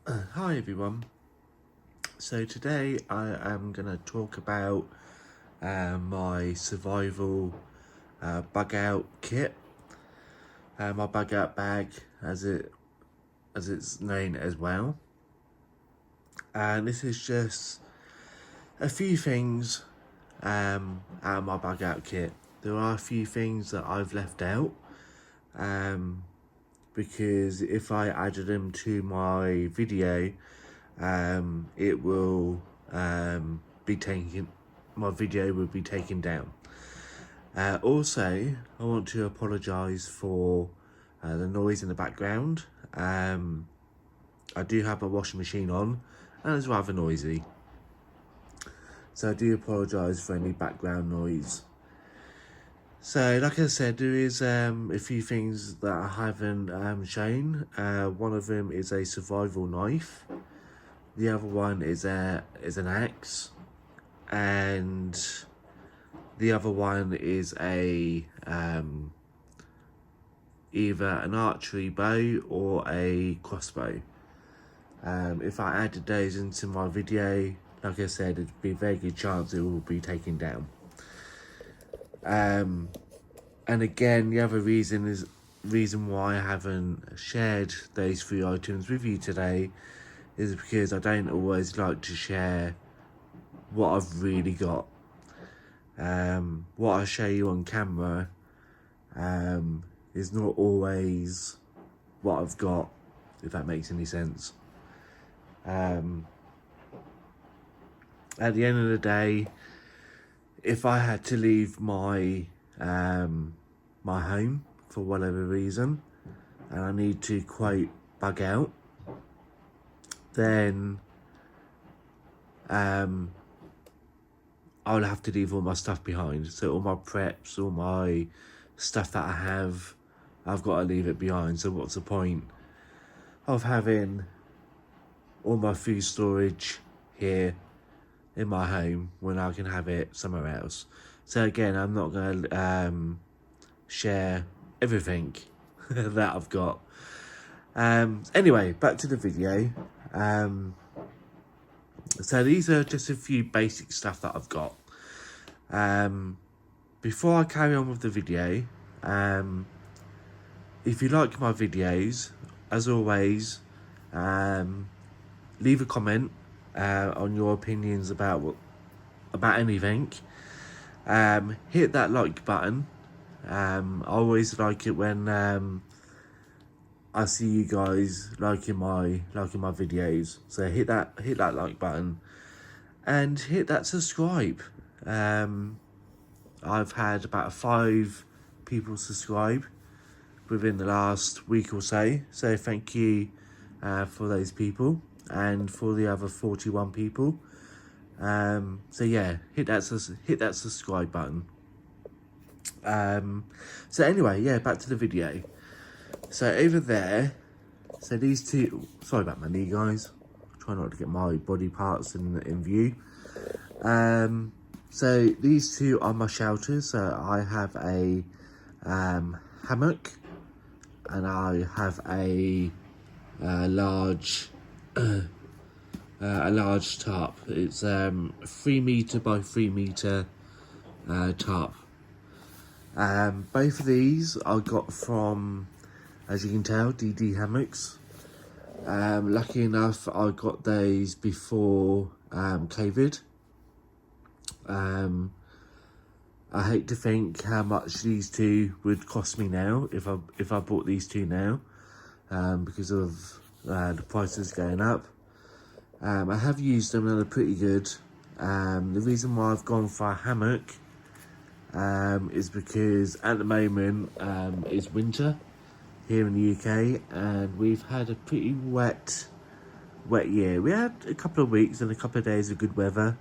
Hi everyone. So today I am going to talk about my survival bug out kit, my bug out bag as it's known as well. And this is just a few things out of my bug out kit. There are a few things that I've left out because if I added them to my video, it will be taken, my video will be taken down. Also, I want to apologise for the noise in the background. I do have a washing machine on and it's rather noisy, so I do apologise for any background noise. So like I said, there is a few things that I haven't shown. One of them is a survival knife. The other one is an axe, and the other one is a either an archery bow or a crossbow. If I added those into my video, like I said, it'd be a very good chance it will be taken down. And again, the other reason why I haven't shared those three items with you today is because I don't always like to share what I've really got. What I show you on camera is not always what I've got, if that makes any sense. At the end of the day, if I had to leave my my home for whatever reason, and I need to quote bug out, then I'll have to leave all my stuff behind. So all my preps, all my stuff that I have, I've got to leave it behind. So what's the point of having all my food storage here in my home when I can have it somewhere else? So again, I'm not going to share everything that I've got. Anyway, back to the video. So these are just a few basic stuff that I've got. Before I carry on with the video, if you like my videos, as always, leave a comment on your opinions about anything. Hit that like button. I always like it when I see you guys liking my videos. So hit that like button and hit that subscribe. I've had about 5 people subscribe within the last week or so. So thank you for those people and for the other 41 people. So yeah, hit that subscribe button. So anyway, yeah, back to the video. So over there, so these two, sorry about my knee, guys. Try not to get my body parts in view. So these two are my shelters. So I have a hammock, and I have a large tarp. It's 3 meter by 3 meter tarp. Both of these I got from, as you can tell, DD Hammocks. Lucky enough, I got those before COVID. I hate to think how much these two would cost me now if I bought these two now, because of the prices going up. I have used them and they're pretty good. The reason why I've gone for a hammock is because at the moment it's winter here in the UK, and we've had a pretty wet year. We had a couple of weeks and a couple of days of good weather,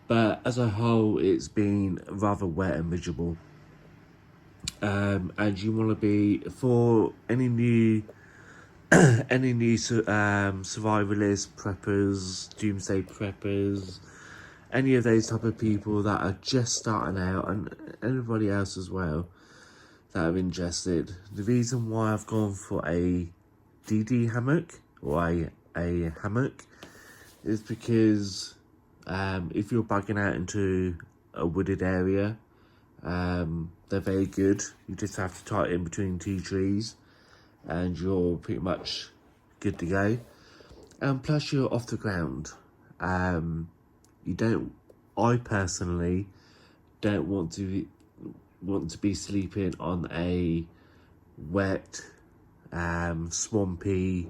but as a whole it's been rather wet and miserable. And you want to be, for any new survivalists, preppers, doomsday preppers, any of those type of people that are just starting out, and everybody else as well that are interested. The reason why I've gone for a DD hammock, or a a hammock is because if you're bugging out into a wooded area, they're very good. You just have to tie it in between two trees and you're pretty much good to go. And plus you're off the ground. I personally don't want to be sleeping on a wet, swampy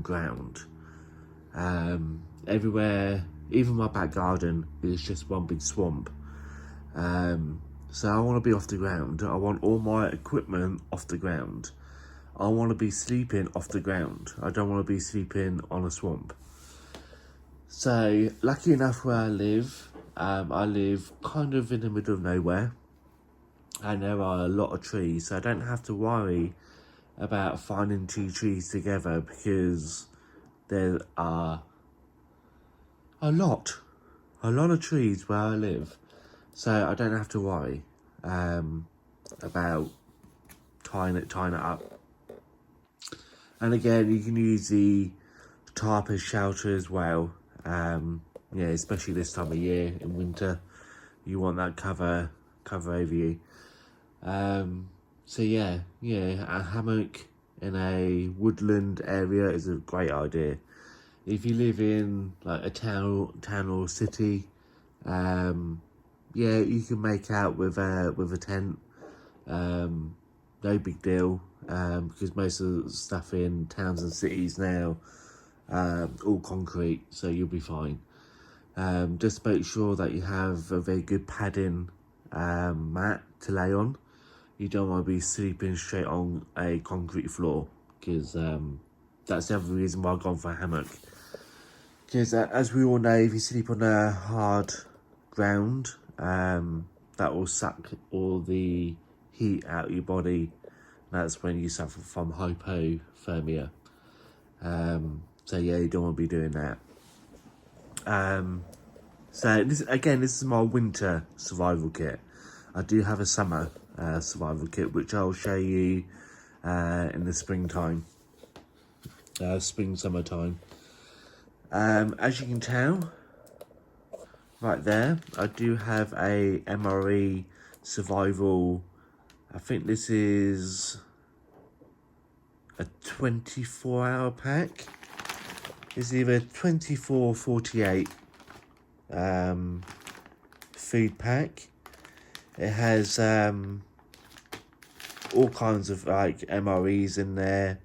ground. Everywhere, even my back garden is just one big swamp. So I want to be off the ground. I want all my equipment off the ground. I want to be sleeping off the ground. I don't want to be sleeping on a swamp. So, lucky enough where I live kind of in the middle of nowhere. And there are a lot of trees, so I don't have to worry about finding two trees together because there are a lot of trees where I live. So I don't have to worry about tying it up. And again, you can use the tarp as shelter as well. Yeah, especially this time of year in winter, you want that cover over you. So yeah, a hammock in a woodland area is a great idea. If you live in like a town or city, yeah, you can make out with a tent. No big deal, because most of the stuff in towns and cities now, all concrete, so you'll be fine. Just make sure that you have a very good padding mat to lay on. You don't want to be sleeping straight on a concrete floor, because that's the other reason why I've gone for a hammock. Because as we all know, if you sleep on a hard ground, that will suck all the heat out of your body. That's when you suffer from hypothermia. So yeah, you don't want to be doing that. So this is my winter survival kit. I do have a summer survival kit, which I'll show you in the springtime, summertime. As you can tell, right there, I do have a MRE survival. I think this is a 24-hour pack. It's either 24 or 48 food pack. It has all kinds of like MREs in there.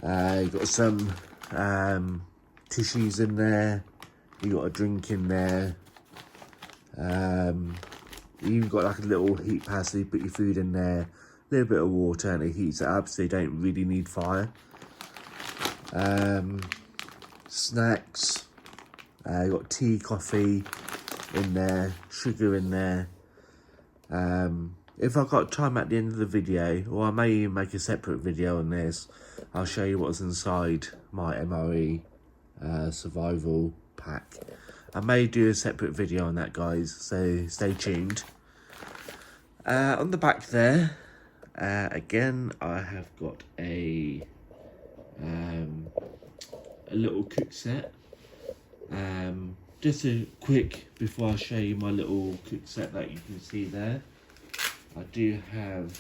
You got some tissues in there. You got a drink in there. You even got like a little heat pad, so you put your food in there, a little bit of water, and it heats it up, so you don't really need fire. Snacks. You got tea, coffee in there, sugar in there. If I've got time at the end of the video, or I may even make a separate video on this, I'll show you what's inside my MRE survival pack. I may do a separate video on that, guys, so stay tuned. On the back there, again, I have got a little cook set. Just a quick, before I show you my little cook set that you can see there, I do have,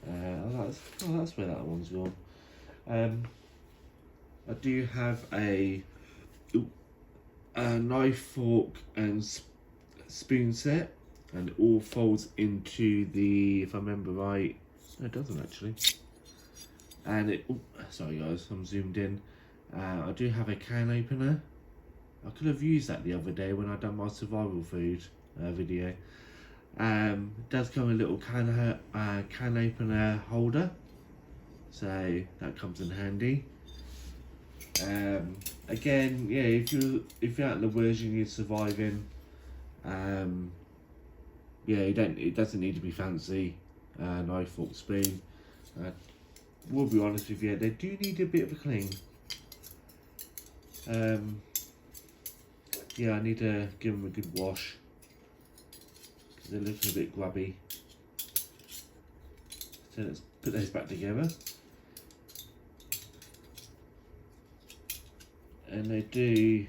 that's where that one's gone. I do have a knife, fork and spoon set, and it all folds into the, if I remember right, no, it doesn't actually. And it, sorry guys, I'm zoomed in. I do have a can opener. I could have used that the other day when I done my survival food video. It does come with a little can opener holder, so that comes in handy. Again, yeah, if you're out in the woods and you're surviving, yeah, it doesn't need to be fancy. Knife, fork, spoon. We'll be honest with you, they do need a bit of a clean. Yeah, I need to give them a good wash, because they're looking a bit grubby. So let's put those back together. and they do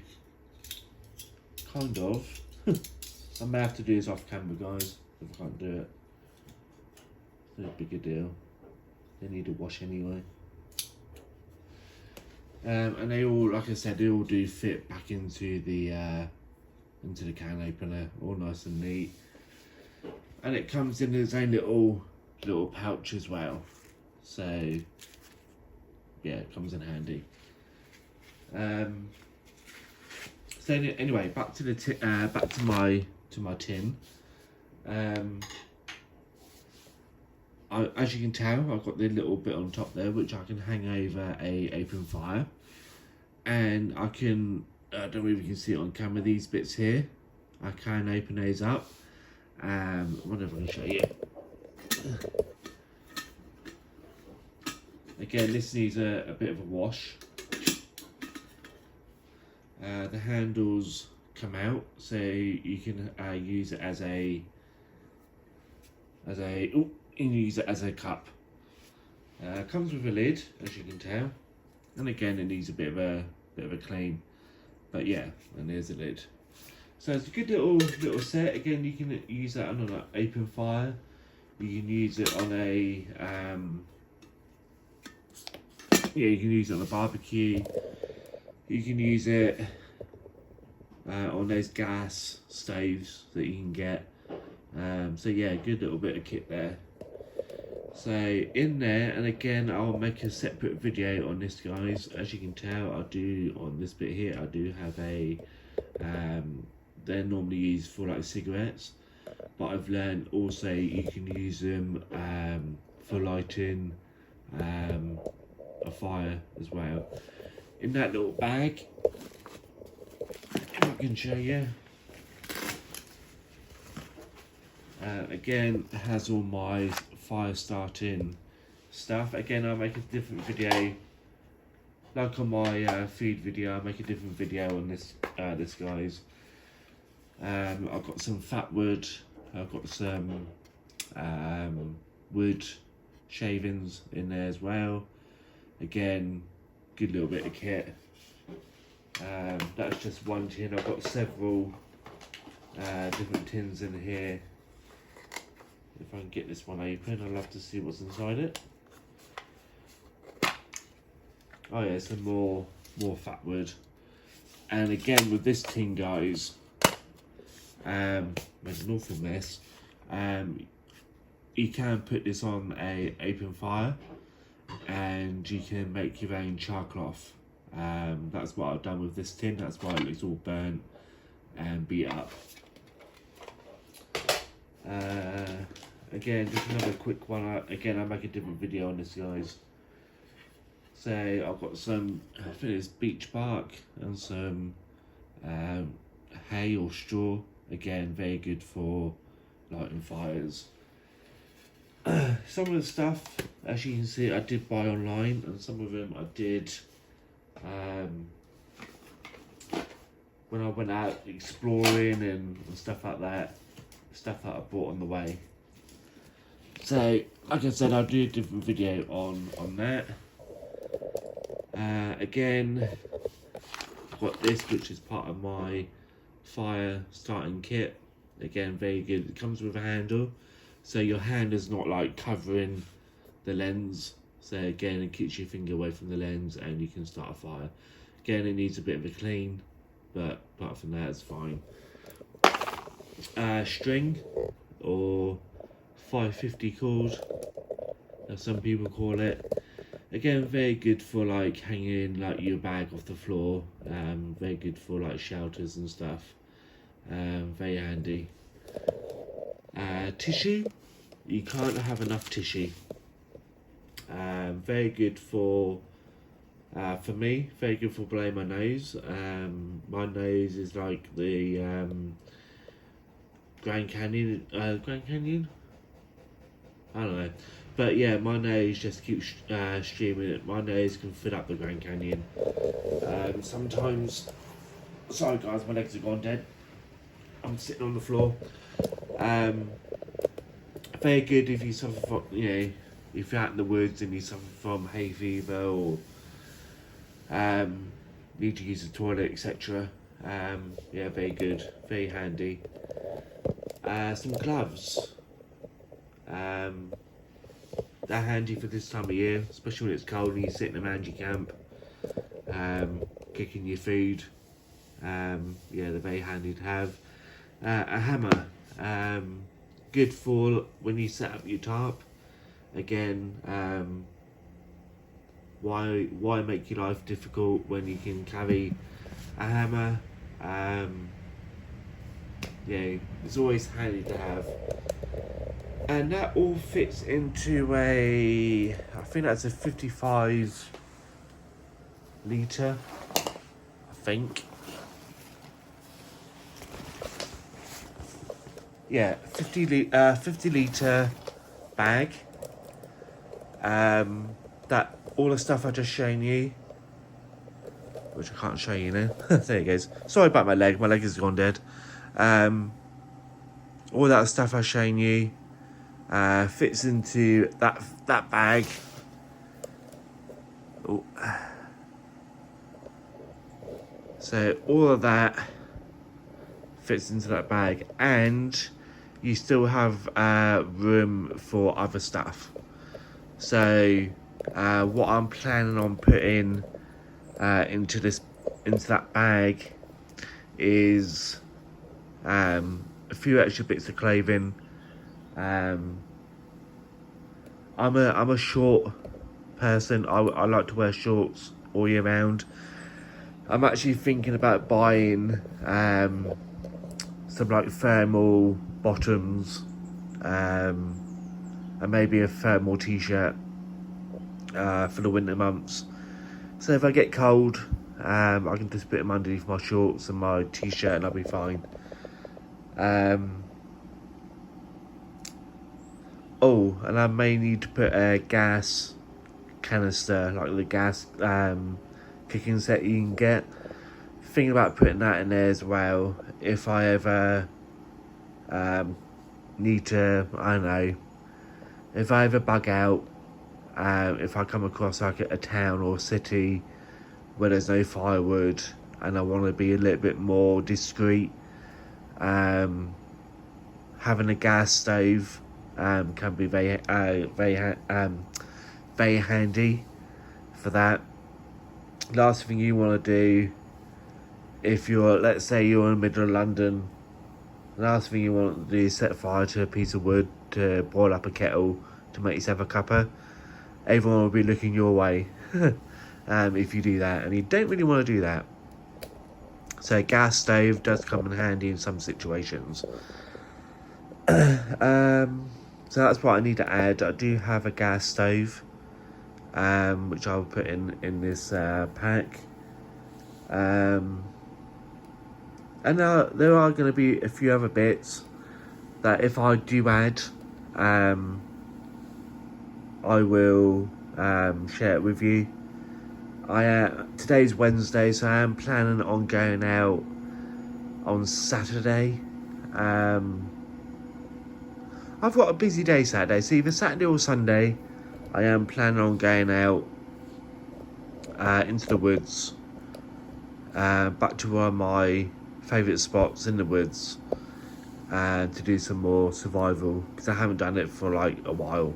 kind of. I may have to do this off camera, guys, if I can't do it. It's no big a deal. They need a wash anyway. And they all, like I said, they all do fit back into the can opener, all nice and neat. And it comes in its own little pouch as well. So yeah, it comes in handy. So anyway, back to the back to my tin. As you can tell, I've got the little bit on top there which I can hang over a open fire, and I can, I don't know if you can see it on camera, these bits here, I can open those up. I wonder if I can show you. Again, this needs a bit of a wash. The handles come out, so you can use it as a you can use it as a cup. Comes with a lid, as you can tell, and again it needs a bit of a clean, but yeah, and there's the lid. So it's a good little set. Again, you can use that on an open fire. You can use it on a you can use it on a barbecue. You can use it on those gas stoves that you can get. So yeah, good little bit of kit there. So in there, and again, I'll make a separate video on this, guys. As you can tell, I do on this bit here, I do have a they're normally used for like cigarettes, but I've learned also you can use them for lighting a fire as well. In that little bag, if I can show you, again, it has all my fire starting stuff. Again, I'll make a different video, like on my food video. I'll make a different video on this, guys. I've got some fat wood. I've got some wood shavings in there as well. Again, good little bit of kit. That's just one tin. I've got several different tins in here. If I can get this one open, I'd love to see what's inside it. Oh yeah, some more fat wood. And again, with this tin, guys, made an awful mess. You can put this on a open fire, and you can make your own char cloth. That's what I've done with this tin. That's why it looks all burnt and beat up. Again, just another quick one. Again, I'll make a different video on this, guys. So I've got some, I think it's beech bark and some hay or straw. Again, very good for lighting fires. Some of the stuff, as you can see, I did buy online, and some of them I did when I went out exploring and stuff like that. Stuff that I bought on the way. So, like I said, I'll do a different video on that. Again, I've got this, which is part of my fire starting kit. Again, very good. It comes with a handle, so your hand is not like covering the lens. So again, it keeps your finger away from the lens, and you can start a fire. Again, it needs a bit of a clean, but apart from that, it's fine. String, or 550 cord, as some people call it. Again, very good for like hanging like your bag off the floor. Very good for like shelters and stuff. Very handy. Tissue, you can't have enough tissue. Very good for me, very good for blowing my nose. My nose is like the Grand Canyon, I don't know, but yeah, my nose just keeps streaming it. My nose can fill up the Grand Canyon. Sometimes, sorry guys, my legs are gone dead. I'm sitting on the floor. Very good if you suffer from, if you're out in the woods and you suffer from hay fever, or need to use the toilet, etc. Yeah, very good, very handy. Some gloves. They're handy for this time of year, especially when it's cold and you're sitting around your camp, cooking your food. Yeah, they're very handy to have. A hammer, good for when you set up your tarp. Again, why make your life difficult when you can carry a hammer? Yeah, it's always handy to have. And that all fits into I think that's a 55 litre, I think. Yeah, 50 litre bag. That all the stuff I just shown you, which I can't show you now. There it goes. Sorry about my leg has gone dead. All that stuff I've shown you fits into that bag. Oh. So all of that fits into that bag, and you still have room for other stuff. So what I'm planning on putting into that bag is a few extra bits of clothing. I'm a short person. I like to wear shorts all year round. I'm actually thinking about buying some like thermal bottoms, and maybe a thermal t-shirt for the winter months. So if I get cold, I can just put them underneath my shorts and my t-shirt and I'll be fine. Oh, and I may need to put a gas canister, like the gas cooking set you can get. Thinking about putting that in there as well, if I ever need to, I don't know, if I ever bug out, if I come across like a town or a city where there's no firewood and I want to be a little bit more discreet, having a gas stove can be very handy for that. Last thing you want to do, if you're, let's say you're in the middle of London, the last thing you want to do is set fire to a piece of wood to boil up a kettle to make yourself a cuppa. Everyone will be looking your way if you do that, and you don't really want to do that. So a gas stove does come in handy in some situations. So that's what I need to add. I do have a gas stove, which I'll put in this pack. And there are going to be a few other bits that if I do add, I will share it with you. Today's Wednesday, so I am planning on going out on Saturday. I've got a busy day Saturday, so either Saturday or Sunday, I am planning on going out into the woods, back to one of my favourite spots in the woods, to do some more survival, because I haven't done it for like a while.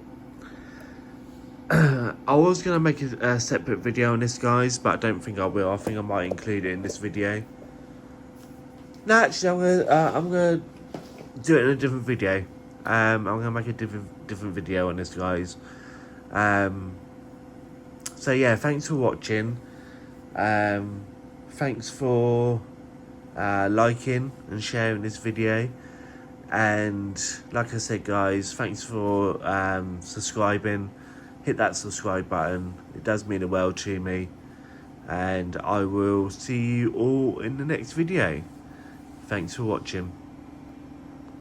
I was going to make a separate video on this, guys, but I don't think I will. I think I might include it in this video. No, actually, I'm gonna do it in a different video. I'm gonna make a different video on this, guys. So yeah, thanks for watching. Thanks for liking and sharing this video, and like I said, guys, thanks for subscribing. Hit that subscribe button, it does mean the world to me, and I will see you all in the next video. Thanks for watching.